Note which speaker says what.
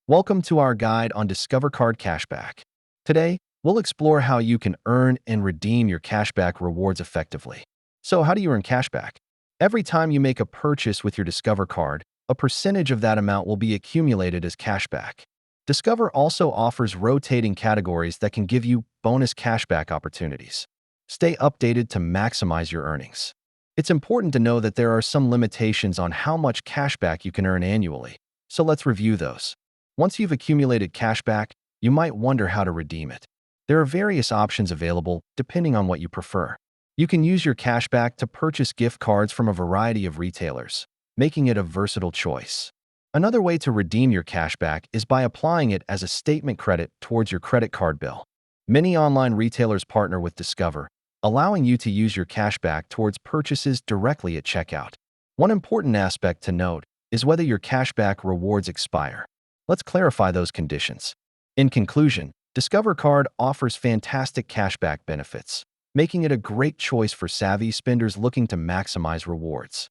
Speaker 1: Welcome to our guide on Discover Card Cashback. Today, we'll explore how you can earn and redeem your cashback rewards effectively. So, how do you earn cashback? Every time you make a purchase with your Discover card, a percentage of that amount will be accumulated as cashback. Discover also offers rotating categories that can give you bonus cashback opportunities. Stay updated to maximize your earnings. It's important to know that there are some limitations on how much cashback you can earn annually, so let's review those. Once you've accumulated cashback, you might wonder how to redeem it. There are various options available depending on what you prefer. You can use your cashback to purchase gift cards from a variety of retailers, making it a versatile choice. Another way to redeem your cashback is by applying it as a statement credit towards your credit card bill. Many online retailers partner with Discover, allowing you to use your cashback towards purchases directly at checkout. One important aspect to note is whether your cashback rewards expire. Let's clarify those conditions. In conclusion, Discover Card offers fantastic cashback benefits, making it a great choice for savvy spenders looking to maximize rewards.